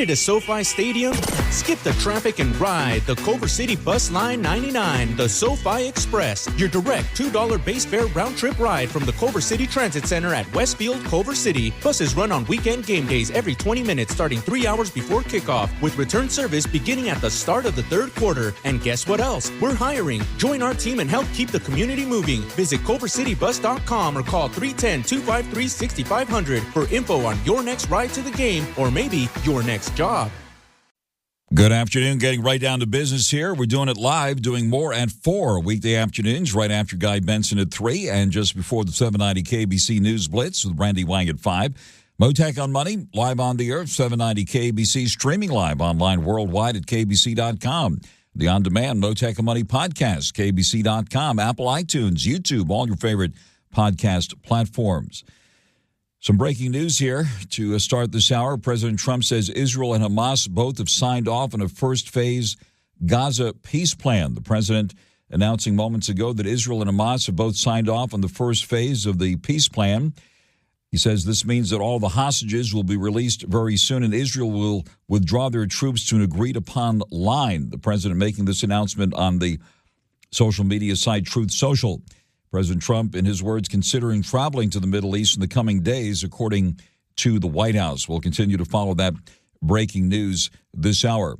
Headed to SoFi Stadium? Skip the traffic and ride the Culver City Bus Line 99, the SoFi Express, your direct $2 base fare round-trip ride from the Culver City Transit Center at Westfield, Culver City. Buses run on weekend game days every 20 minutes starting 3 hours before kickoff, with return service beginning at the start of the third quarter. And guess what else? We're hiring. Join our team and help keep the community moving. Visit culvercitybus.com or call 310-253-6500 for info on your next ride to the game or maybe your next job. Good afternoon. Getting right down to business here. We're doing it live, doing more at 4 weekday afternoons, right after Guy Benson at 3 and just before the 790 KBC News Blitz with Randy Wang at 5. Mottek On Money, live on the air, 790 KBC, streaming live online worldwide at kbc.com. The on-demand Mottek On Money podcast, kbc.com, Apple, iTunes, YouTube, all your favorite podcast platforms. Some breaking news here to start this hour. President Trump says Israel and Hamas both have signed off on a first-phase Gaza peace plan. The president announcing moments ago that Israel and Hamas have both signed off on the first phase of the peace plan. He says this means that all the hostages will be released very soon and Israel will withdraw their troops to an agreed-upon line. The president making this announcement on the social media site Truth Social. President Trump, in his words, considering traveling to the Middle East in the coming days, according to the White House. We'll continue to follow that breaking news this hour.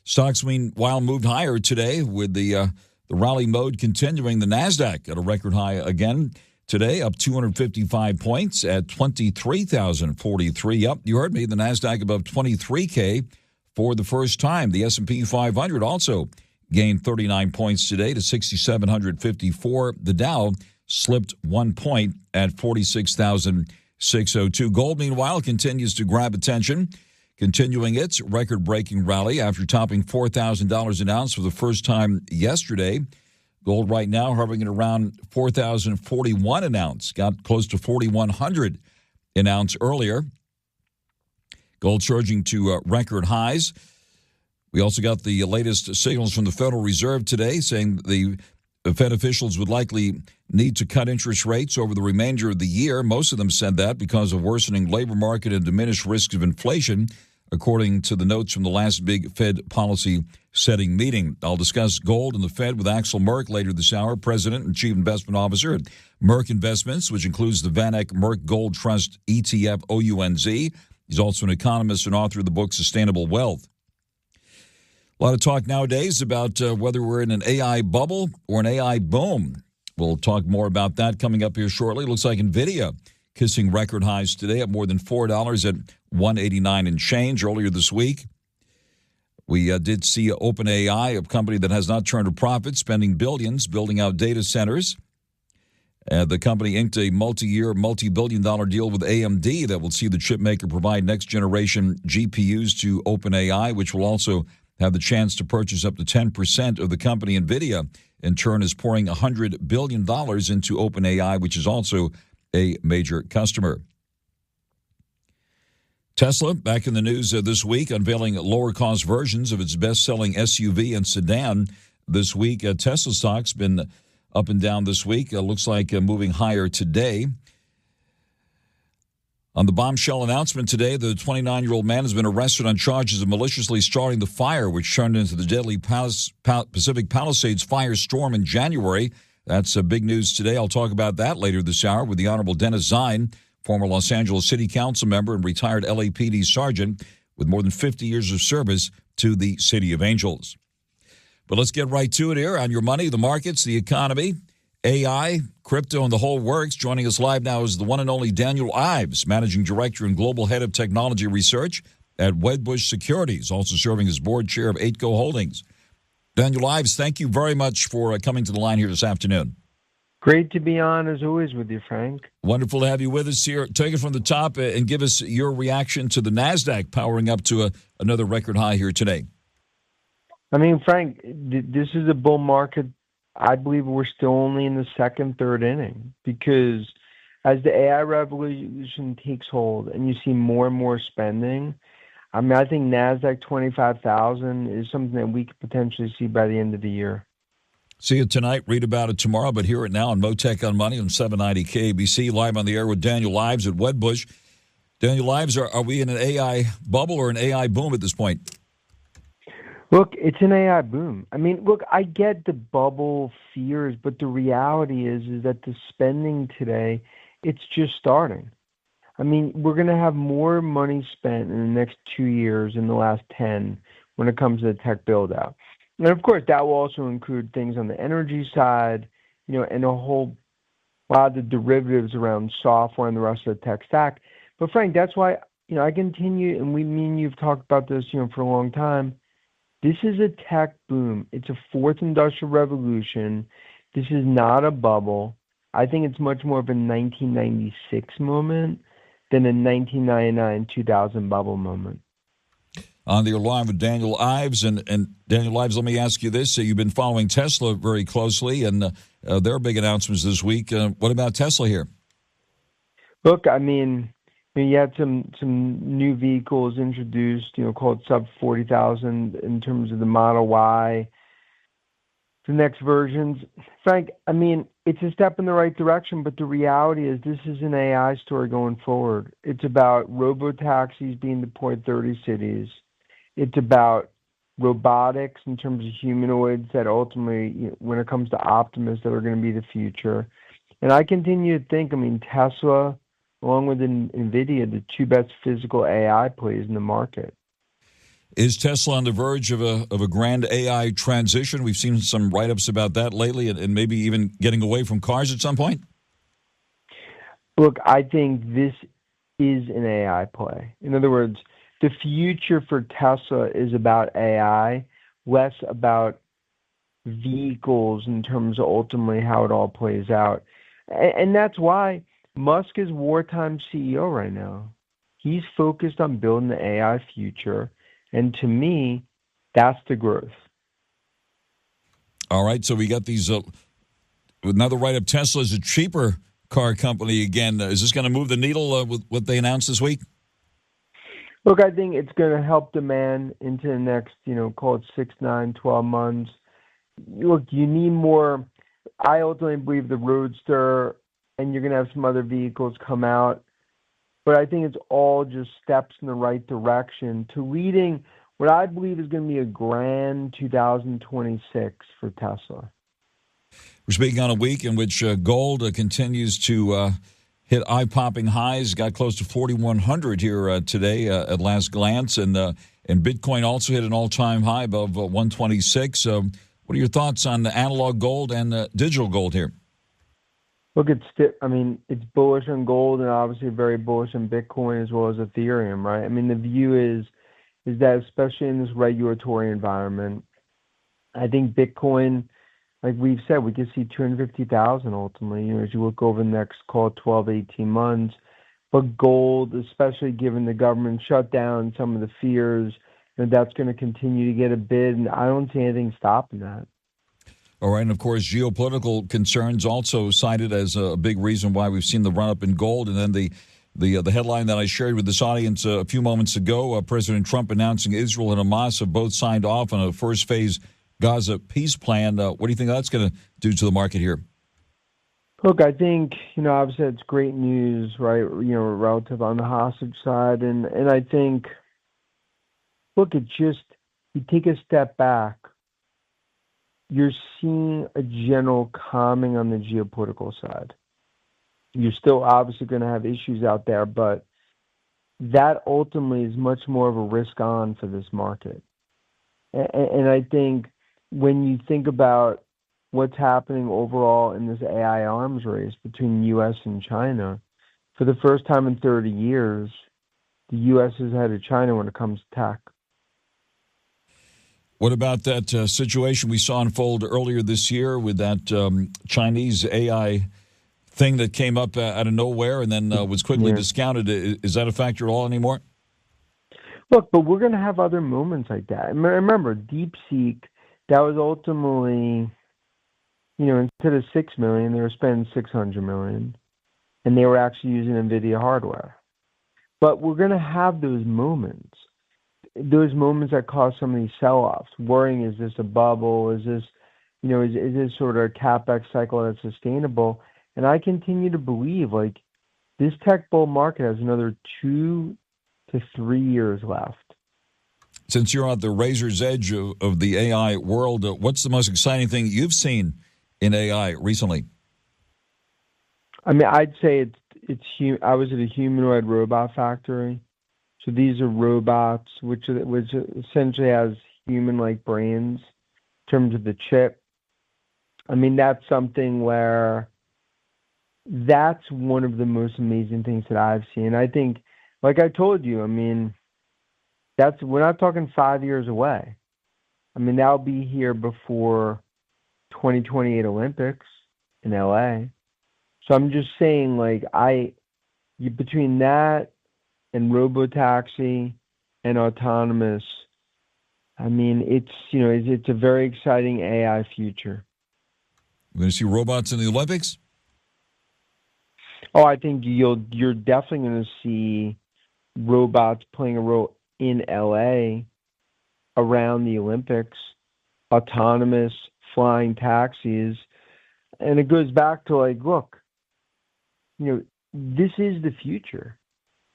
Stocks, meanwhile, moved higher today with the rally mode continuing. The NASDAQ at a record high again today, up 255 points at 23,043. Yep, you heard me, the NASDAQ above 23K for the first time. The S&P 500 also gained 39 points today to 6,754. The Dow slipped 1 point at 46,602. Gold, meanwhile, continues to grab attention, continuing its record-breaking rally after topping $4,000 an ounce for the first time yesterday. Gold right now hovering at around $4,041 an ounce. Got close to $4,100 an ounce earlier. Gold surging to record highs. We also got the latest signals from the Federal Reserve today saying the Fed officials would likely need to cut interest rates over the remainder of the year. Most of them said that because of worsening labor market and diminished risks of inflation, according to the notes from the last big Fed policy setting meeting. I'll discuss gold and the Fed with AXEL MERK later this hour, President and Chief Investment Officer at MERK Investments, which includes the VanEck MERK Gold Trust ETF OUNZ. He's also an economist and author of the book Sustainable Wealth. A lot of talk nowadays about whether we're in an AI bubble or an AI boom. We'll talk more about that coming up here shortly. Looks like NVIDIA kissing record highs today at more than $4 at $189 and change earlier this week. We did see OpenAI, a company that has not turned a profit, spending billions building out data centers. The company inked a multi-year, multi-billion-dollar deal with AMD that will see the chip maker provide next-generation GPUs to OpenAI, which will also have the chance to purchase up to 10% of the company. NVIDIA, in turn, is pouring $100 billion into OpenAI, which is also a major customer. Tesla, back in the news this week, unveiling lower-cost versions of its best-selling SUV and sedan this week. Tesla stock's been up and down this week. Looks like moving higher today. On the bombshell announcement today, the 29-year-old man has been arrested on charges of maliciously starting the fire, which turned into the deadly Pacific Palisades firestorm in January. That's big news today. I'll talk about that later this hour with the Honorable Dennis ZINE, former Los Angeles City Council member and retired LAPD sergeant with more than 50 years of service to the City of Angels. But let's get right to it here on Your Money, the markets, the economy, AI, crypto, and the whole works. Joining us live now is the one and only Daniel Ives, Managing Director and Global Head of Technology Research at Wedbush Securities, also serving as Board Chair of 8Co Holdings. Daniel Ives, thank you very much for coming to the line here this afternoon. Great to be on, as always, with you, Frank. Wonderful to have you with us here. Take it from the top and give us your reaction to the NASDAQ powering up to another record high here today. I mean, Frank, this is a bull market. I believe we're still only in the second, third inning, because as the AI revolution takes hold and you see more and more spending, I mean, I think NASDAQ 25,000 is something that we could potentially see by the end of the year. See it tonight, read about it tomorrow, but hear it now on Mottek On Money on 790 KBC, live on the air with Daniel Ives at Wedbush. Daniel Ives, are we in an AI bubble or an AI boom at this point? Look, it's an AI boom. I mean, look, I get the bubble fears, but the reality is that the spending today, it's just starting. I mean, we're going to have more money spent in the next 2 years than the last 10 when it comes to the tech build out. And of course, that will also include things on the energy side, and a whole lot of the derivatives around software and the rest of the tech stack. But Frank, that's why, I continue, and me and you've talked about this, for a long time. This is a tech boom. It's a fourth industrial revolution. This is not a bubble. I think it's much more of a 1996 moment than a 1999-2000 bubble moment. On the line with Daniel Ives. And Daniel Ives, let me ask you this. You've been following Tesla very closely, and their big announcements this week. What about Tesla here? Look, I mean, you had some new vehicles introduced, called sub 40,000 in terms of the Model Y, the next versions. Frank, I mean, it's a step in the right direction, but the reality is this is an AI story going forward. It's about robo-taxis being deployed in 30 cities. It's about robotics in terms of humanoids that ultimately, when it comes to Optimus, that are going to be the future. And I continue to think, I mean, Tesla, along with NVIDIA, the two best physical AI plays in the market. Is Tesla on the verge of a grand AI transition? We've seen some write-ups about that lately, and maybe even getting away from cars at some point? Look, I think this is an AI play. In other words, the future for Tesla is about AI, less about vehicles in terms of ultimately how it all plays out. And that's why Musk is wartime CEO right now. He's focused on building the AI future. And to me, that's the growth. All right, so we got these, another write-up. Tesla is a cheaper car company again. Is this going to move the needle with what they announced this week? Look, I think it's going to help demand into the next, call it 6, 9, 12 months. Look, you need more. I ultimately believe the Roadster, and you're going to have some other vehicles come out. But I think it's all just steps in the right direction to leading what I believe is going to be a grand 2026 for Tesla. We're speaking on a week in which gold continues to hit eye-popping highs. Got close to 4,100 here today at last glance, and Bitcoin also hit an all-time high above 126. What are your thoughts on the analog gold and digital gold here? Look, it's bullish on gold and obviously very bullish on Bitcoin as well as Ethereum, right? I mean, the view is that especially in this regulatory environment, I think Bitcoin, like we've said, we could see 250,000 ultimately, as you look over the next, call it 12, 18 months. But gold, especially given the government shutdown, some of the fears, that's going to continue to get a bid, and I don't see anything stopping that. All right, and of course, geopolitical concerns also cited as a big reason why we've seen the run-up in gold. And then the headline that I shared with this audience a few moments ago, President Trump announcing Israel and Hamas have both signed off on a first-phase Gaza peace plan. What do you think that's going to do to the market here? Look, I think, obviously it's great news, right, relative on the hostage side. And I think, look, you take a step back, you're seeing a general calming on the geopolitical side. You're still obviously going to have issues out there, but that ultimately is much more of a risk on for this market. And I think when you think about what's happening overall in this AI arms race between the U.S. and China, for the first time in 30 years, the U.S. is ahead of China when it comes to tech. What about that situation we saw unfold earlier this year with that Chinese AI thing that came up out of nowhere and then was quickly discounted? Is that a factor at all anymore? Look, but we're going to have other moments like that. Remember, DeepSeek, that was ultimately, instead of $6 million, they were spending $600 million, and they were actually using NVIDIA hardware. But we're going to have those moments that cause some of these sell-offs, worrying, is this a bubble? Is this, is this sort of a CapEx cycle that's sustainable? And I continue to believe, this tech bull market has another 2 to 3 years left. Since you're at the razor's edge of the AI world, what's the most exciting thing you've seen in AI recently? I mean, I'd say I was at a humanoid robot factory. So these are robots which essentially has human-like brains in terms of the chip. I mean, that's something where that's one of the most amazing things that I've seen. I think, like I told you, I mean, we're not talking 5 years away. I mean, that'll be here before 2028 Olympics in LA. So I'm just saying, like, between that and robotaxi and autonomous, I mean, it's a very exciting AI future. We're going to see robots in the Olympics? Oh, I think you're definitely going to see robots playing a role in LA around the Olympics, autonomous flying taxis. And it goes back to, like, look, this is the future.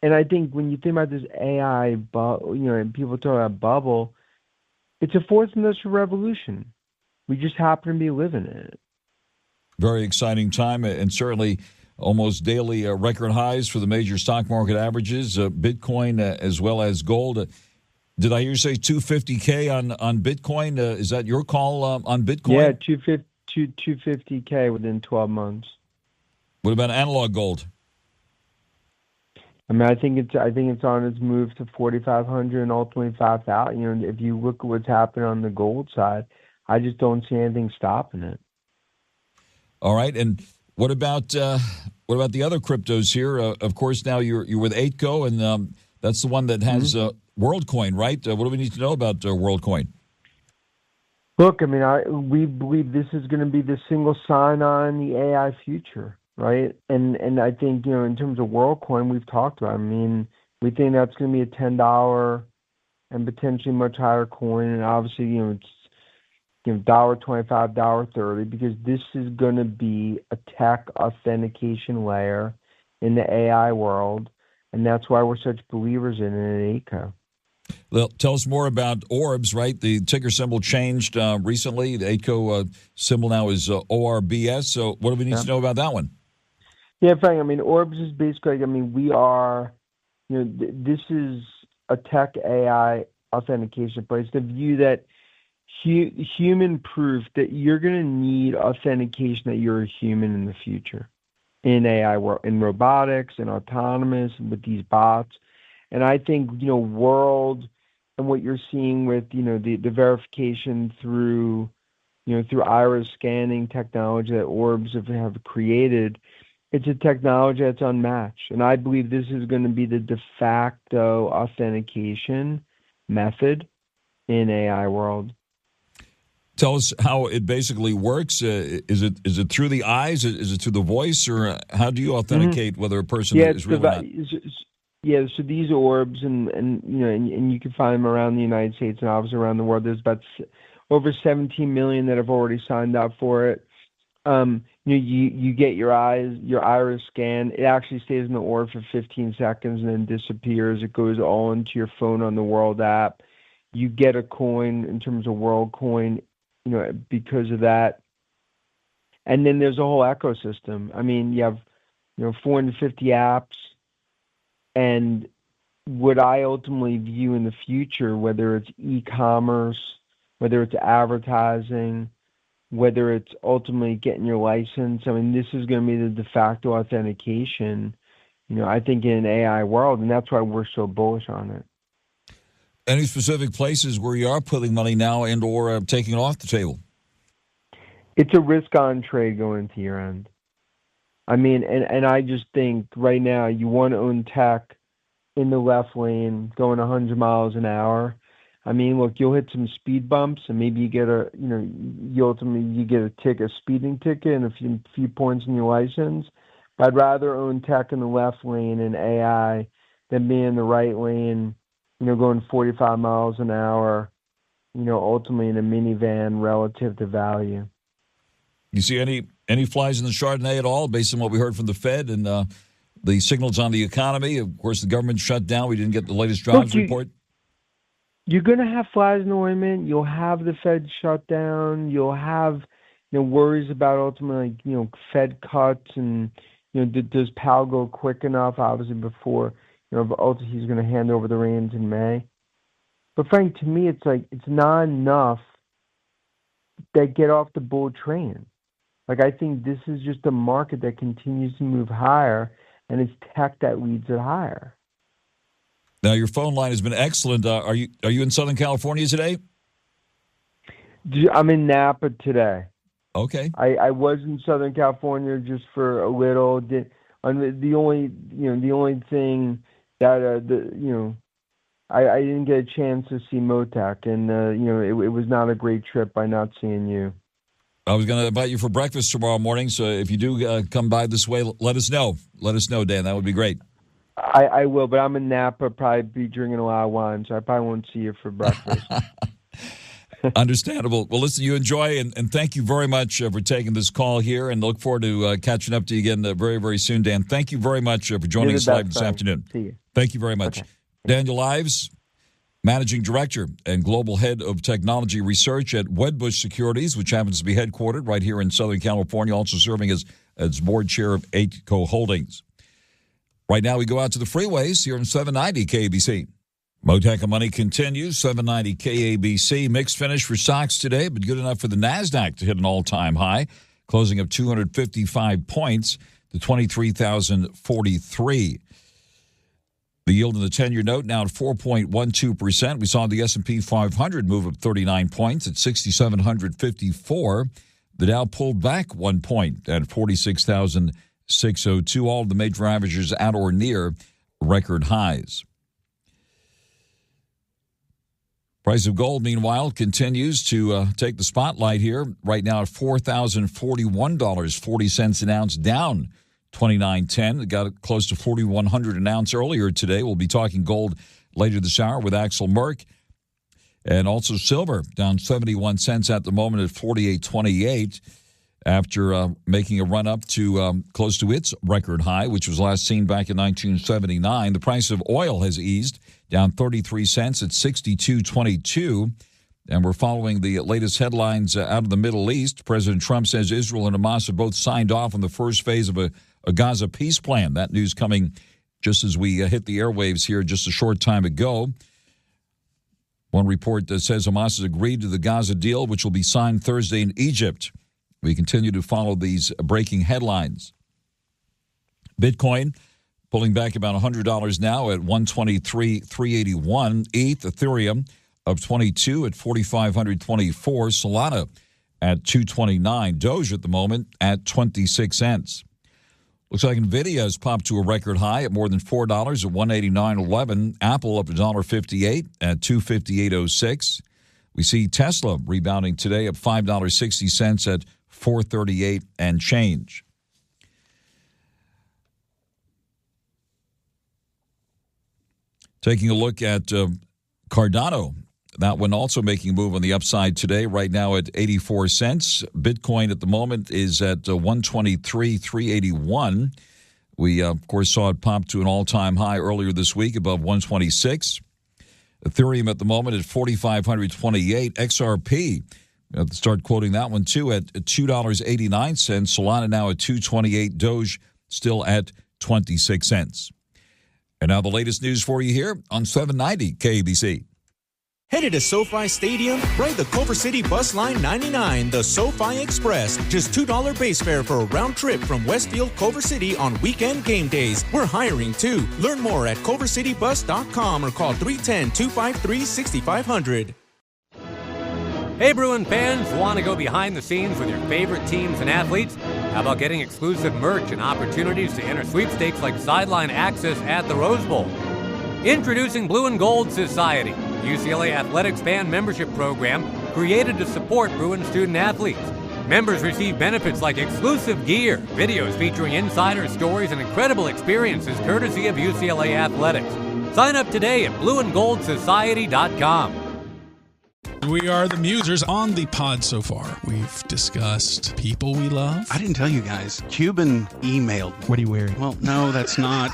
And I think when you think about this AI, and people talk about bubble, it's a fourth industrial revolution. We just happen to be living in it. Very exciting time, and certainly almost daily record highs for the major stock market averages, Bitcoin as well as gold. Did I hear you say 250K on Bitcoin? Is that your call on Bitcoin? Yeah, 250K within 12 months. What about analog gold? I mean, I think it's on its move to 4,500 and ultimately 5,000. If you look at what's happened on the gold side, I just don't see anything stopping it. All right, and what about the other cryptos here? Of course, now you're with AITCO, and that's the one that has WorldCoin, right? What do we need to know about WorldCoin? Look, I mean, we believe this is going to be the single sign-on in the AI future. Right, and I think in terms of WorldCoin, we've talked about. I mean, we think that's going to be a $10 and potentially much higher coin, and obviously it's $1.25, $1.30, because this is going to be a tech authentication layer in the AI world, and that's why we're such believers in it at AITCO. Well, tell us more about Orbs, right? The ticker symbol changed recently. The AITCO symbol now is ORBS. So what do we need to know about that one? Yeah, Frank, I mean, Orbs is basically, I mean, we are, this is a tech AI authentication place. The view that human proof that you're going to need authentication that you're a human in the future in AI world, in robotics and autonomous and with these bots. And I think, world and what you're seeing with, the verification through iris scanning technology that Orbs have created, it's a technology that's unmatched. And I believe this is going to be the de facto authentication method in AI world. Tell us how it basically works. Is it through the eyes? Is it through the voice? Or how do you authenticate whether a person is real or not? Yeah, so these orbs, and you can find them around the United States and obviously around the world. There's about over 17 million that have already signed up for it. You get your iris scan. It actually stays in the orb for 15 seconds and then disappears. It goes all into your phone on the World app. You get a coin in terms of WorldCoin, because of that. And then there's a whole ecosystem. I mean, you have 450 apps, and what I ultimately view in the future, whether it's e-commerce, whether it's advertising, whether it's ultimately getting your license, I mean, this is going to be the de facto authentication, I think, in an AI world, and that's why we're so bullish on it. Any specific places where you are putting money now and or taking it off the table? It's a risk-on trade going into year end. I mean, and I just think right now you want to own tech in the left lane going 100 miles an hour. I mean, look, you'll hit some speed bumps, and maybe you get you get a speeding ticket and a few points in your license. But I'd rather own tech in the left lane and AI than be in the right lane, going 45 miles an hour, ultimately in a minivan relative to value. You see any flies in the Chardonnay at all, based on what we heard from the Fed and the signals on the economy. Of course, the government shut down. We didn't get the latest jobs report. You're going to have flies in the ointment. You'll have the Fed shut down. You'll have worries about ultimately Fed cuts and does Powell go quick enough? Obviously, before ultimately he's going to hand over the reins in May. But Frank, to me, it's not enough that get off the bull train. Like, I think this is just a market that continues to move higher, and it's tech that leads it higher. Now, your phone line has been excellent. Are you in Southern California today? I'm in Napa today. Okay. I was in Southern California just for a little. The only thing that I didn't get a chance to see Mottek, and it was not a great trip by not seeing you. I was going to invite you for breakfast tomorrow morning, so if you do come by this way, let us know. Let us know, Dan. That would be great. I will, but I'm in Napa, probably be drinking a lot of wine, so I probably won't see you for breakfast. Understandable. Well, listen, you enjoy, and thank you very much for taking this call here, and look forward to catching up to you again very, very soon, Dan. Thank you very much for joining us live this afternoon. See you. Thank you very much. Okay. Daniel Ives, Managing Director and Global Head of Technology Research at Wedbush Securities, which happens to be headquartered right here in Southern California, also serving as board chair of AXEL Holdings. Right now, we go out to the freeways here in 790 KABC. Mottek On Money continues, 790 KABC. Mixed finish for stocks today, but good enough for the NASDAQ to hit an all-time high, closing up 255 points to 23,043. The yield in the 10-year note now at 4.12%. We saw the S&P 500 move up 39 points at 6,754. The Dow pulled back 1 point at 46,602. All of the major averages at or near record highs. Price of gold, meanwhile, continues to take the spotlight here. Right now at $4,041.40 an ounce, down 29.10. It got close to $4,100 an ounce earlier today. We'll be talking gold later this hour with AXEL MERK. And also silver, down 71 cents at the moment at $48.28 after making a run up to close to its record high, which was last seen back in 1979. The price of oil has eased, down 33 cents at $62.22. And we're following the latest headlines out of the Middle East. President Trump says Israel and Hamas have both signed off on the first phase of a Gaza peace plan. That news coming just as we hit the airwaves here just a short time ago. One report that says Hamas has agreed to the Gaza deal, which will be signed Thursday in Egypt. We continue to follow these breaking headlines. Bitcoin pulling back about $100 now at $123,381. ETH, Ethereum, up 22 at 4,524. Solana at 229. Doge at the moment at 26 cents. Looks like NVIDIA has popped to a record high at more than $4 at $189.11. Apple up $1.58 at $258.06. We see Tesla rebounding today at $5.60 at $438 and change. Taking a look at Cardano. That one also making a move on the upside today, right now at 84 cents. Bitcoin at the moment is at 123,381. We, of course, saw it pop to an all-time high earlier this week, above 126. Ethereum at the moment at 4,528. XRP, we have to start quoting that one, too, at $2.89. Solana now at 228. Doge still at 26 cents. And now the latest news for you here on 790 KABC. Headed to SoFi Stadium? Ride the Culver City Bus Line 99, the SoFi Express. Just $2 base fare for a round trip from Westfield Culver City on weekend game days. We're hiring too. Learn more at culvercitybus.com or call 310-253-6500. Hey Bruin fans, want to go behind the scenes with your favorite teams and athletes? How about getting exclusive merch and opportunities to enter sweepstakes like sideline access at the Rose Bowl? Introducing Blue and Gold Society, UCLA Athletics fan membership program created to support Bruin student athletes. Members receive benefits like exclusive gear, videos featuring insider stories, and incredible experiences courtesy of UCLA Athletics. Sign up today at blueandgoldsociety.com. We are the musers on the pod so far. We've discussed people we love. I didn't tell you guys. Cuban emailed. What are you wearing? Well, no, that's not.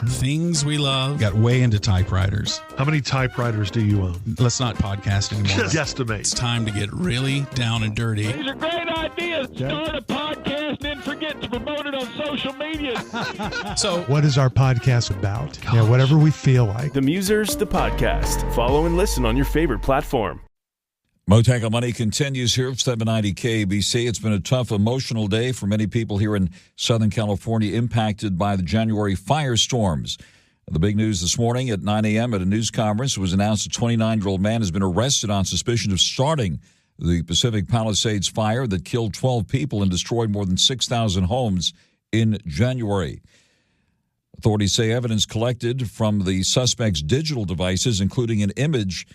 Things we love. Got way into typewriters. How many typewriters do you own? Let's not podcast anymore. Just guesstimate. It's time to get really down and dirty. These are great ideas. Start a podcast and then forget to promote it on social media. So, What is our podcast about? Yeah, whatever we feel like. The Musers, the podcast. Follow and listen on your favorite platform. Mottek On Money continues here at 790 KBC. It's been a tough, emotional day for many people here in Southern California impacted by the January firestorms. The big news this morning at 9 a.m. at a news conference, it was announced a 29-year-old man has been arrested on suspicion of starting the Pacific Palisades fire that killed 12 people and destroyed more than 6,000 homes in January. Authorities say evidence collected from the suspect's digital devices, including an image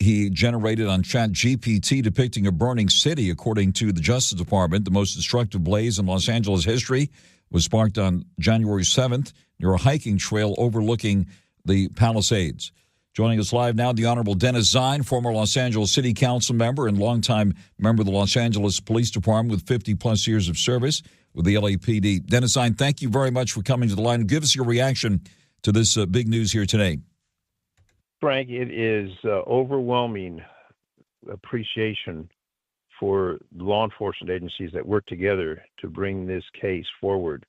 he generated on ChatGPT depicting a burning city. According to the Justice Department, the most destructive blaze in Los Angeles history was sparked on January 7th near a hiking trail overlooking the Palisades. Joining us live now, the Honorable Dennis ZINE, former Los Angeles City Council member and longtime member of the Los Angeles Police Department with 50-plus years of service with the LAPD. Dennis ZINE, thank you very much for coming to the line. Give us your reaction to this big news here today. Frank, it is overwhelming appreciation for law enforcement agencies that work together to bring this case forward.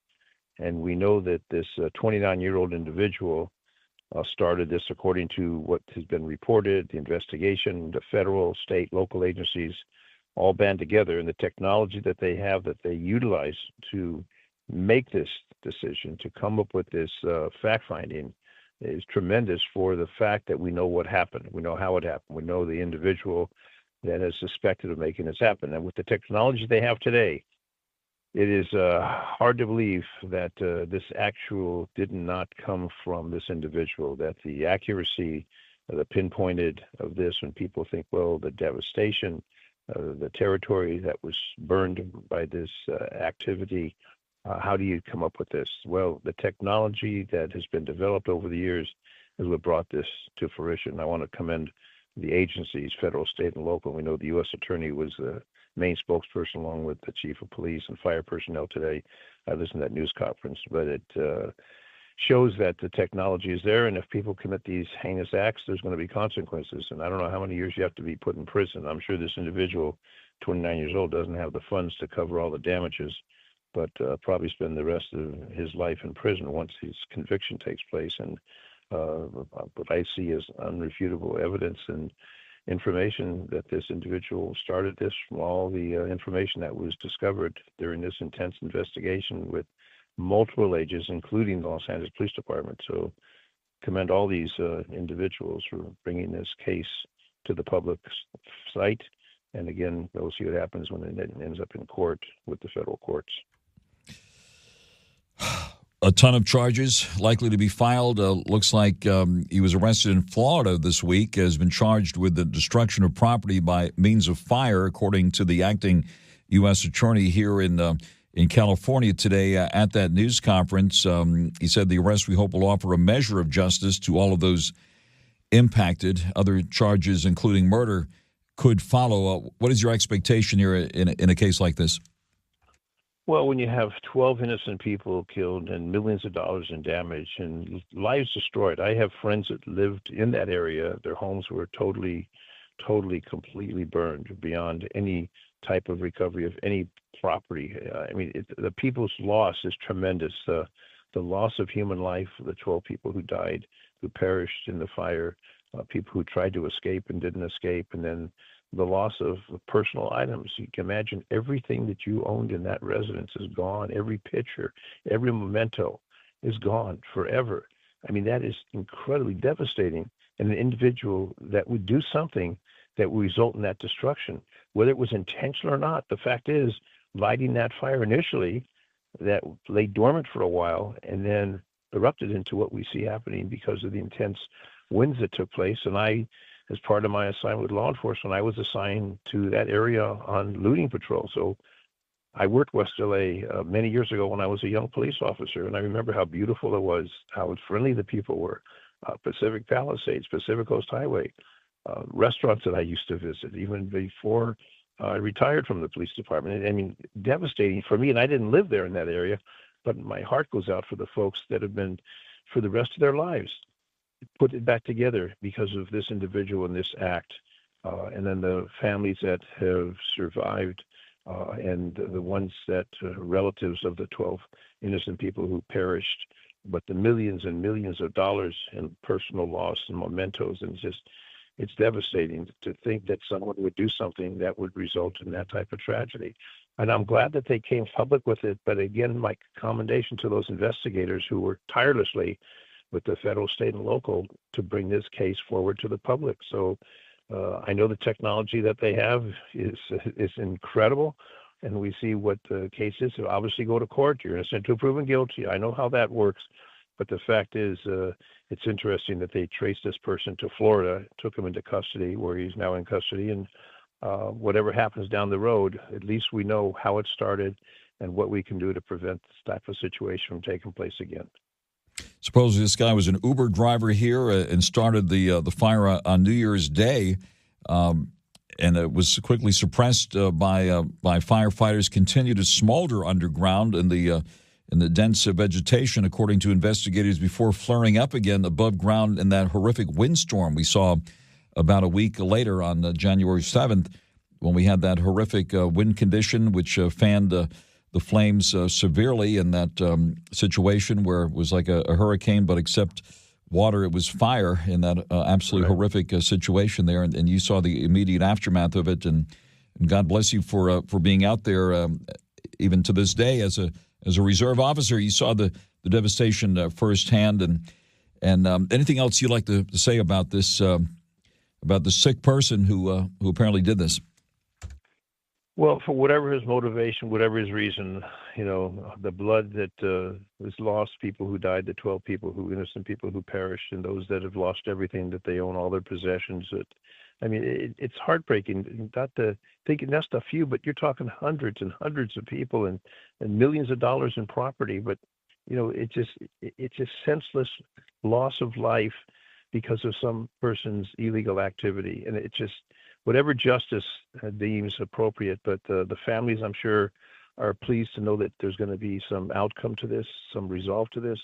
And we know that this 29-year-old individual started this according to what has been reported, the investigation, the federal, state, local agencies all band together, and the technology that they have that they utilize to make this decision, to come up with this fact-finding is tremendous for the fact that we know what happened. We know how it happened. We know the individual that is suspected of making this happen. And with the technology they have today, it is hard to believe that this actual did not come from this individual, that the accuracy, the pinpointed of this, when people think, well, the devastation, the territory that was burned by this activity, how do you come up with this? Well, the technology that has been developed over the years is what brought this to fruition. I want to commend the agencies, federal, state, and local. We know the U.S. Attorney was the main spokesperson along with the Chief of Police and fire personnel today. I listened to that news conference, but it shows that the technology is there, and if people commit these heinous acts, there's going to be consequences. And I don't know how many years you have to be put in prison. I'm sure this individual, 29 years old, doesn't have the funds to cover all the damages, but probably spend the rest of his life in prison once his conviction takes place. And what I see as unrefutable evidence and information that this individual started this from all the information that was discovered during this intense investigation with multiple agencies, including the Los Angeles Police Department. So commend all these individuals for bringing this case to the public sight. And again, we'll see what happens when it ends up in court with the federal courts. A ton of charges likely to be filed. Looks like he was arrested in Florida this week, has been charged with the destruction of property by means of fire, according to the acting U.S. Attorney here in California today at that news conference. He said the arrest, we hope, will offer a measure of justice to all of those impacted. Other charges, including murder, could follow. What is your expectation here in a case like this? Well, when you have 12 innocent people killed and millions of dollars in damage and lives destroyed, I have friends that lived in that area. Their homes were totally, completely burned beyond any type of recovery of any property. I mean, the people's loss is tremendous. The loss of human life, the 12 people who died, who perished in the fire, people who tried to escape and didn't escape, and then the loss of personal items. You can imagine everything that you owned in that residence is gone. Every picture, every memento is gone forever. I mean, that is incredibly devastating. And an individual that would do something that would result in that destruction, whether it was intentional or not, the fact is, lighting that fire initially that lay dormant for a while and then erupted into what we see happening because of the intense winds that took place. And I, as part of my assignment with law enforcement, I was assigned to that area on looting patrol. So I worked West LA many years ago when I was a young police officer, and I remember how beautiful it was, how friendly the people were. Pacific Palisades, Pacific Coast Highway. restaurants that I used to visit, even before I retired from the police department. I mean, devastating for me, and I didn't live there in that area, but my heart goes out for the folks that have been, for the rest of their lives, put it back together because of this individual and this act. And then the families that have survived, and the ones that relatives of the 12 innocent people who perished, but the millions and millions of dollars in personal loss and mementos, and it's devastating to think that someone would do something that would result in that type of tragedy. And I'm glad that they came public with it. But again, my commendation to those investigators who worked tirelessly with the federal, state, and local to bring this case forward to the public. So I know the technology that they have is incredible, and we see what the case is. So obviously go to court. You're innocent until proven guilty. I know how that works. But the fact is, it's interesting that they traced this person to Florida, took him into custody, where he's now in custody. And whatever happens down the road, at least we know how it started and what we can do to prevent this type of situation from taking place again. Supposedly this guy was an Uber driver here and started the fire on New Year's Day, and it was quickly suppressed by firefighters. Continued to smolder underground in the dense vegetation, according to investigators, before flaring up again above ground in that horrific windstorm we saw about a week later on January 7th, when we had that horrific wind condition, which fanned the flames severely in that situation where it was like a hurricane, but except water, it was fire in that absolutely horrific situation there. And you saw the immediate aftermath of it. And God bless you for being out there, even to this day, as a reserve officer. You saw the devastation firsthand. And anything else you'd like to say about this, about the sick person who apparently did this? Well, for whatever his motivation, whatever his reason, the blood that was lost, people who died, the 12 people innocent people who perished, and those that have lost everything that they own, all their possessions. It's heartbreaking. Not to think that's a few, but you're talking hundreds and hundreds of people and millions of dollars in property. But it's just senseless loss of life because of some person's illegal activity, and it just. Whatever justice deems appropriate, but the families, I'm sure, are pleased to know that there's going to be some outcome to this, some resolve to this,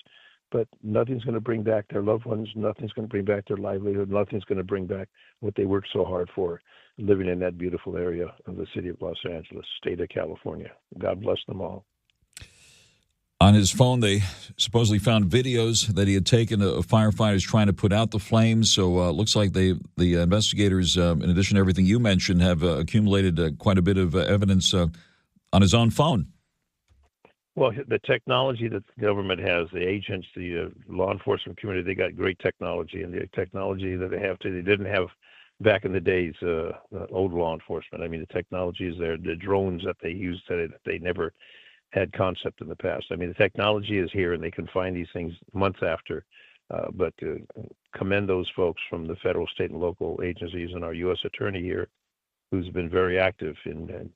but nothing's going to bring back their loved ones, nothing's going to bring back their livelihood, nothing's going to bring back what they worked so hard for, living in that beautiful area of the city of Los Angeles, state of California. God bless them all. On his phone, they supposedly found videos that he had taken of firefighters trying to put out the flames. So it looks like the investigators, in addition to everything you mentioned, have accumulated quite a bit of evidence on his own phone. Well, the technology that the government has, the agents, the law enforcement community, they got great technology. And the technology that they have today, they didn't have back in the days, old law enforcement. The technology is there. The drones that they use today that they never had concept in the past. The technology is here, and they can find these things months after. But to commend those folks from the federal, state, and local agencies, and our U.S. attorney here, who's been very active in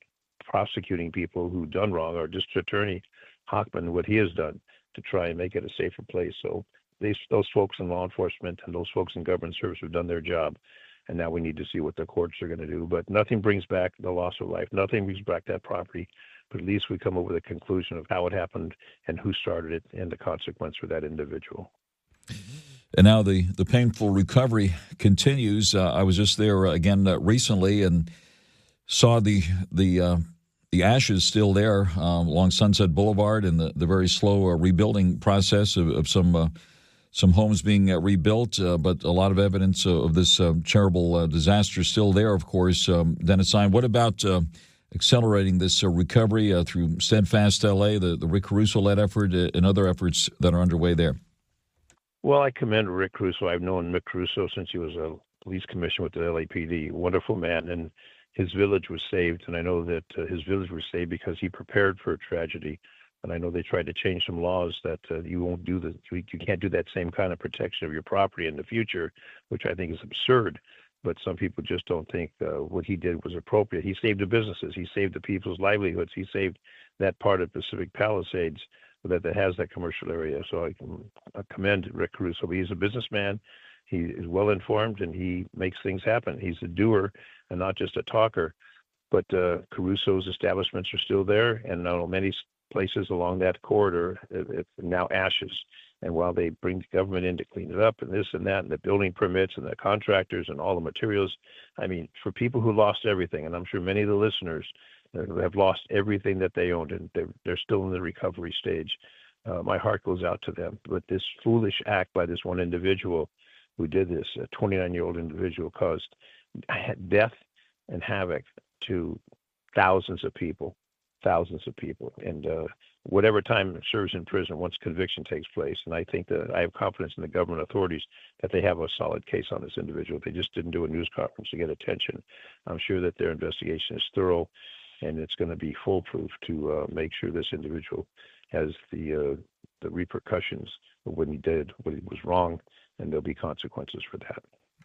prosecuting people who've done wrong, our district attorney, Hochman, what he has done to try and make it a safer place. So those folks in law enforcement and those folks in government service have done their job, and now we need to see what the courts are going to do. But nothing brings back the loss of life. Nothing brings back that property. But at least we come up with a conclusion of how it happened and who started it and the consequence for that individual. And now the painful recovery continues. I was just there again recently and saw the ashes still there along Sunset Boulevard, and the very slow rebuilding process of some homes being rebuilt, but a lot of evidence of this terrible disaster still there, of course. Dennis ZINE, what about accelerating this recovery through Steadfast LA, the Rick Caruso-led effort, and other efforts that are underway there? Well, I commend Rick Caruso. I've known Rick Caruso since he was a police commissioner with the LAPD. Wonderful man, and his village was saved. And I know that his village was saved because he prepared for a tragedy. And I know they tried to change some laws that you can't do that same kind of protection of your property in the future, which I think is absurd. But some people just don't think what he did was appropriate. He saved the businesses. He saved the people's livelihoods. He saved that part of Pacific Palisades that has that commercial area. So I commend Rick Caruso. He's a businessman. He is well informed, and he makes things happen. He's a doer and not just a talker. But Caruso's establishments are still there, and many places along that corridor it's now ashes. And while they bring the government in to clean it up and this and that, and the building permits and the contractors and all the materials, I mean, for people who lost everything, and I'm sure many of the listeners have lost everything that they owned, and they're still in the recovery stage. My heart goes out to them. But this foolish act by this one individual who did this, a 29-year-old individual, caused death and havoc to thousands of people. And whatever time serves in prison, once conviction takes place, and I think that I have confidence in the government authorities that they have a solid case on this individual. They just didn't do a news conference to get attention. I'm sure that their investigation is thorough, and it's going to be foolproof to make sure this individual has the repercussions of what he did, what was wrong, and there'll be consequences for that.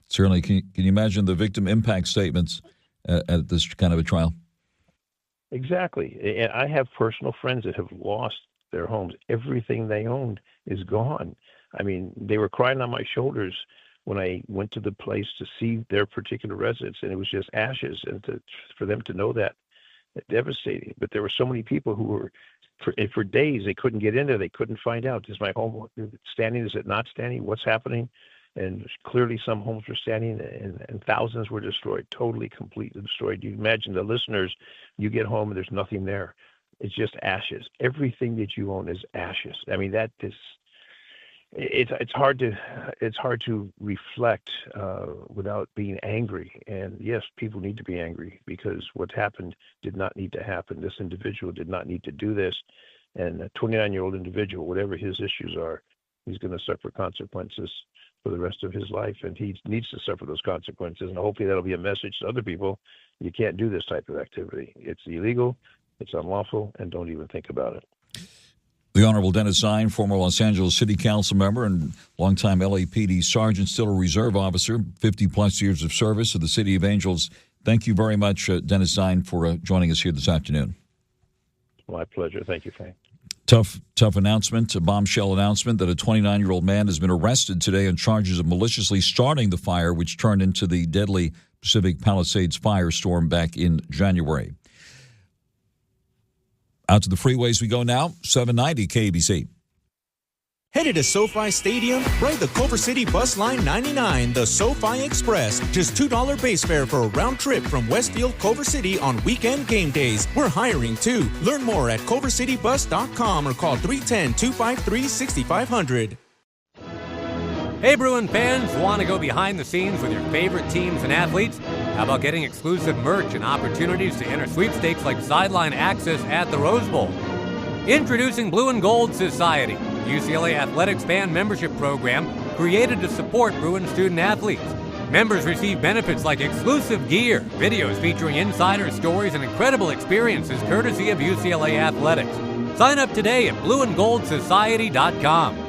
Certainly. Can you imagine the victim impact statements at this kind of a trial? Exactly. And I have personal friends that have lost their homes. Everything they owned is gone. I mean, they were crying on my shoulders when I went to the place to see their particular residence, and it was just ashes. And for them to know that, devastating. But there were so many people who were, for days, they couldn't get in there. They couldn't find out, is my home standing? Is it not standing? What's happening? And clearly some homes were standing, and thousands were destroyed, totally, completely destroyed. You imagine the listeners, you get home and there's nothing there. It's just ashes. Everything that you own is ashes. I mean, that is, it's hard to reflect without being angry. And yes, people need to be angry because what happened did not need to happen. This individual did not need to do this. And a 29-year-old individual, whatever his issues are, he's going to suffer consequences for the rest of his life, and he needs to suffer those consequences. And hopefully that'll be a message to other people. You can't do this type of activity. It's illegal, it's unlawful, and don't even think about it. The Honorable Dennis ZINE, former Los Angeles City Council member and longtime LAPD sergeant, still a reserve officer, 50-plus years of service to the City of Angels. Thank you very much, Dennis ZINE, for joining us here this afternoon. My pleasure. Thank you, Frank. Tough announcement, a bombshell announcement that a 29-year-old man has been arrested today on charges of maliciously starting the fire, which turned into the deadly Pacific Palisades firestorm back in January. Out to the freeways we go now, 790 KABC. Headed to SoFi Stadium? Ride the Culver City Bus Line 99, the SoFi Express. Just $2 base fare for a round trip from Westfield, Culver City on weekend game days. We're hiring too. Learn more at culvercitybus.com or call 310-253-6500. Hey, Bruin fans, want to go behind the scenes with your favorite teams and athletes? How about getting exclusive merch and opportunities to enter sweepstakes like sideline access at the Rose Bowl? Introducing Blue and Gold Society, UCLA Athletics fan membership program created to support Bruin student athletes. Members receive benefits like exclusive gear, videos featuring insider stories, and incredible experiences courtesy of UCLA Athletics. Sign up today at blueandgoldsociety.com.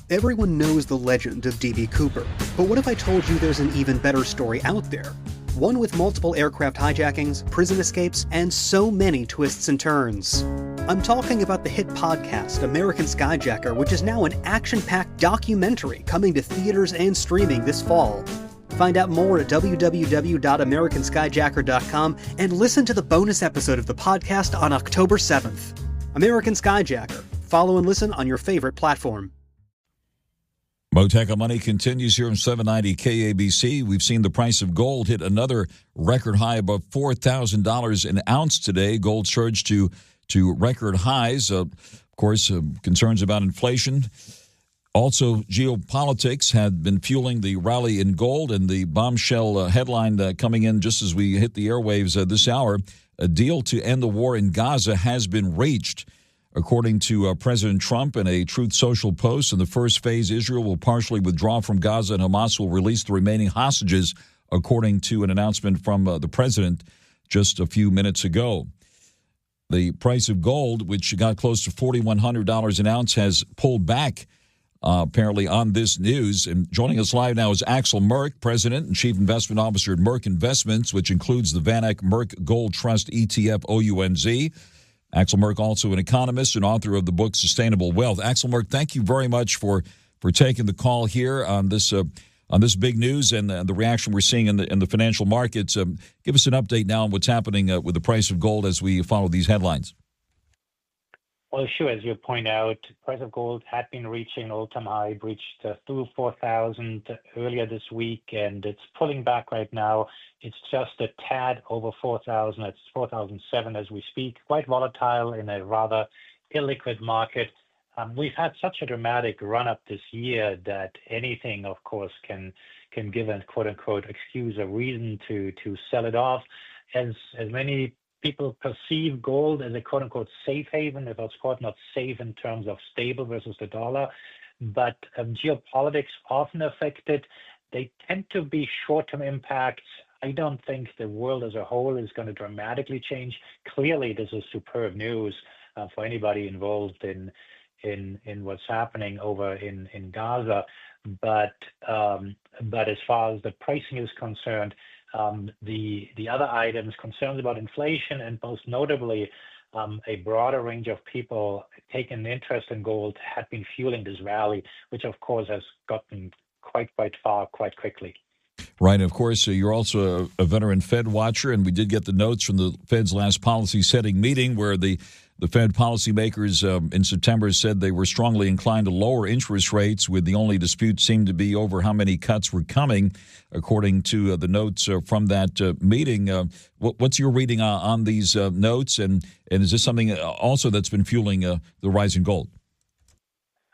Everyone knows the legend of D.B. Cooper, but what if I told you there's an even better story out there? One with multiple aircraft hijackings, prison escapes, and so many twists and turns. I'm talking about the hit podcast, American Skyjacker, which is now an action-packed documentary coming to theaters and streaming this fall. Find out more at www.americanskyjacker.com and listen to the bonus episode of the podcast on October 7th. American Skyjacker. Follow and listen on your favorite platform. Mottek On Money continues here on 790 KABC. We've seen the price of gold hit another record high above $4,000 an ounce today. Gold surged to record highs. Of course, concerns about inflation. Also, geopolitics had been fueling the rally in gold, and the bombshell headline coming in just as we hit the airwaves this hour, a deal to end the war in Gaza has been reached. According to President Trump in a Truth Social post, in the first phase, Israel will partially withdraw from Gaza and Hamas will release the remaining hostages, according to an announcement from the president just a few minutes ago. The price of gold, which got close to $4,100 an ounce, has pulled back, apparently, on this news. And joining us live now is AXEL MERK, President and Chief Investment Officer at MERK Investments, which includes the VanEck MERK Gold Trust ETF, OUNZ. AXEL MERK, also an economist and author of the book Sustainable Wealth. AXEL MERK, thank you very much for for taking the call here on this big news and the reaction we're seeing in the financial markets. Give us an update now on what's happening with the price of gold as we follow these headlines. Well, sure. As you point out, price of gold had been reaching an all-time high, breached through 4,000 earlier this week, and it's pulling back right now. It's just a tad over 4,000. It's 4,007 as we speak. Quite volatile in a rather illiquid market. We've had such a dramatic run-up this year that anything, of course, can give a quote-unquote excuse or reason to sell it off. As many people perceive gold as a quote-unquote safe haven, if it's quote not safe in terms of stable versus the dollar, but geopolitics often affect it. They tend to be short-term impacts. I don't think the world as a whole is going to dramatically change. Clearly, this is superb news for anybody involved in what's happening over in Gaza. But as far as the pricing is concerned, the other items, concerns about inflation, and most notably, a broader range of people taking interest in gold had been fueling this rally, which of course has gotten quite far quite quickly. Right. Of course, you're also a veteran Fed watcher, and we did get the notes from the Fed's last policy setting meeting where the Fed policymakers in September said they were strongly inclined to lower interest rates, with the only dispute seemed to be over how many cuts were coming, according to the notes from that meeting. What's your reading on these notes, and is this something also that's been fueling the rise in gold?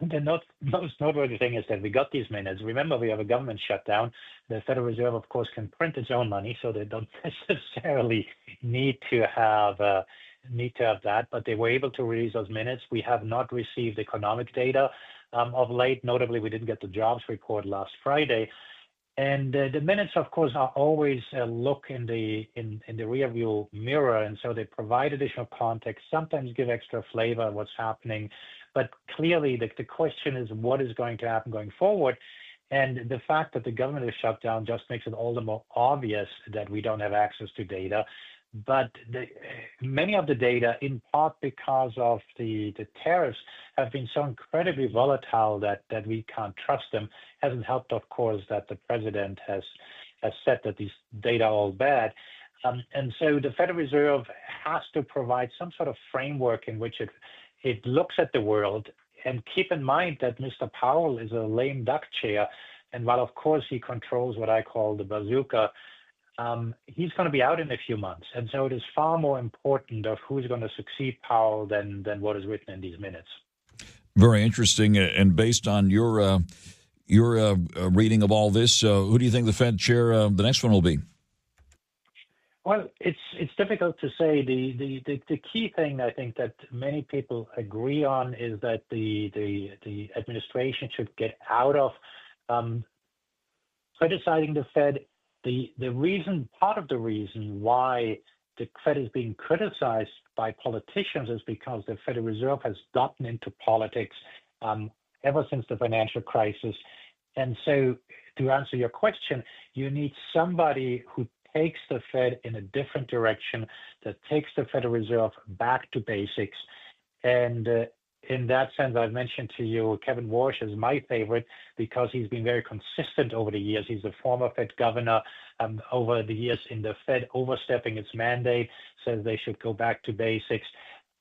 The most noteworthy thing is that we got these minutes. Remember, we have a government shutdown. The Federal Reserve, of course, can print its own money, so they don't necessarily need to have that, but they were able to release those minutes. We have not received economic data of late. Notably, we didn't get the jobs report last Friday. And the minutes, of course, are always a look in the rearview mirror, and so they provide additional context, sometimes give extra flavor of what's happening. But clearly, the question is what is going to happen going forward. And the fact that the government is shut down just makes it all the more obvious that we don't have access to data. But many of the data, in part because of the tariffs, have been so incredibly volatile that we can't trust them. Hasn't helped, of course, that the president has said that these data are all bad. And so the Federal Reserve has to provide some sort of framework in which it looks at the world. And keep in mind that Mr. Powell is a lame duck chair. And while, of course, he controls what I call the bazooka, he's going to be out in a few months. And so it is far more important of who's going to succeed Powell than what is written in these minutes. Very interesting. And based on your reading of all this, who do you think the Fed chair, the next one will be? Well, it's difficult to say. The key thing I think that many people agree on is that the administration should get out of criticizing the Fed. Part of the reason why the Fed is being criticized by politicians is because the Federal Reserve has gotten into politics ever since the financial crisis. And so to answer your question, you need somebody who takes the Fed in a different direction, that takes the Federal Reserve back to basics. And in that sense, I've mentioned to you, Kevin Warsh is my favorite because he's been very consistent over the years. He's a former Fed governor over the years in the Fed overstepping its mandate, says they should go back to basics.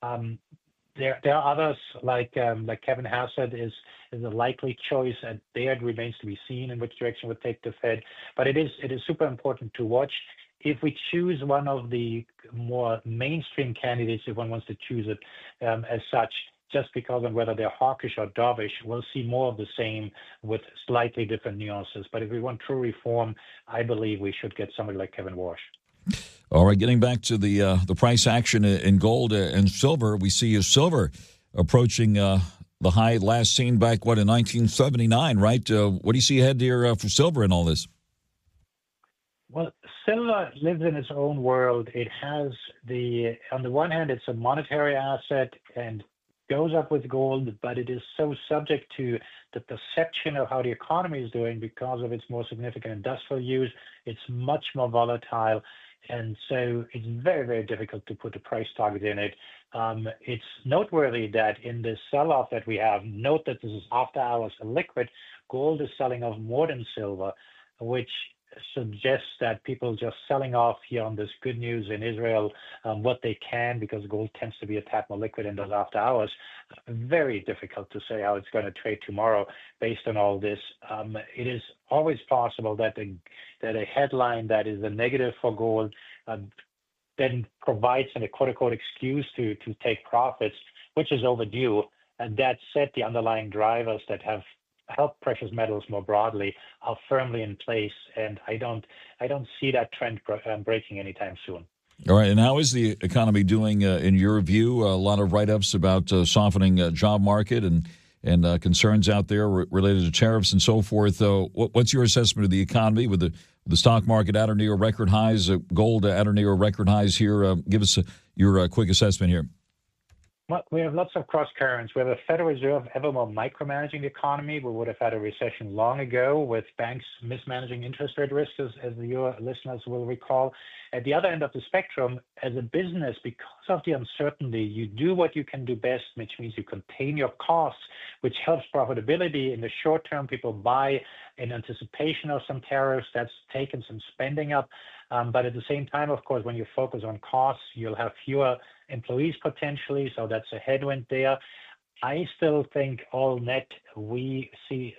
There are others like Kevin Hassett is a likely choice, and there it remains to be seen in which direction would take the Fed. But it is super important to watch. If we choose one of the more mainstream candidates, if one wants to choose it as such, just because of whether they're hawkish or dovish, we'll see more of the same with slightly different nuances. But if we want true reform, I believe we should get somebody like Kevin Warsh. All right, getting back to the price action in gold and silver, we see silver approaching the high last seen back, in 1979, right? What do you see ahead here for silver in all this? Well, silver lives in its own world. It has on the one hand, it's a monetary asset and goes up with gold, but it is so subject to the perception of how the economy is doing because of its more significant industrial use. It's much more volatile. And so it's very, very difficult to put a price target in it. It's noteworthy that in the sell-off that we have, note that this is after hours liquid, gold is selling off more than silver, which suggests that people just selling off here on this good news in Israel, what they can, because gold tends to be a tad more liquid in those after hours. Very difficult to say how it's going to trade tomorrow based on all this. It is always possible that a headline that is a negative for gold then provides a quote-unquote excuse to take profits, which is overdue. And that said, the underlying drivers that have helped precious metals more broadly are firmly in place, and I don't see that trend breaking anytime soon. All right, and how is the economy doing in your view? A lot of write-ups about softening job market and concerns out there related to tariffs and so forth. What's your assessment of the economy with the stock market at or near record highs, gold at or near record highs here? Give us your quick assessment here. Well, we have lots of cross currents. We have a Federal Reserve ever more micromanaging the economy. We would have had a recession long ago with banks mismanaging interest rate risks, as your listeners will recall. At the other end of the spectrum, as a business, because of the uncertainty, you do what you can do best, which means you contain your costs, which helps profitability. In the short term, people buy in anticipation of some tariffs. That's taken some spending up. But at the same time, of course, when you focus on costs, you'll have fewer employees potentially, so that's a headwind there. I still think all net we see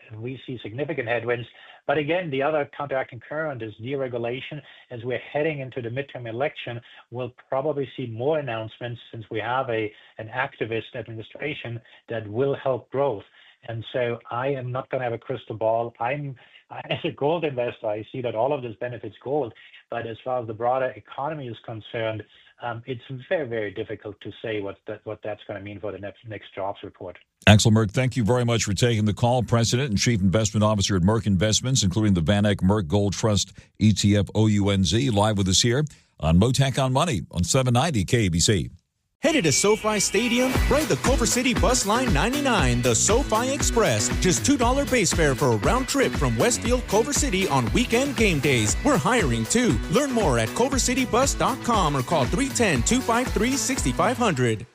significant headwinds. But again, the other counteracting current is deregulation. As we're heading into the midterm election, we'll probably see more announcements since we have an activist administration that will help growth. And so I am not going to have a crystal ball. As a gold investor, I see that all of this benefits gold. But as far as the broader economy is concerned, it's very, very difficult to say what that's going to mean for the next jobs report. Axel MERK, thank you very much for taking the call. President and Chief Investment Officer at MERK Investments, including the Van Eck MERK Gold Trust ETF OUNZ, live with us here on Mottek On Money on 790 KABC. Headed to SoFi Stadium? Ride the Culver City Bus Line 99, the SoFi Express. Just $2 base fare for a round trip from Westfield, Culver City on weekend game days. We're hiring too. Learn more at culvercitybus.com or call 310-253-6500.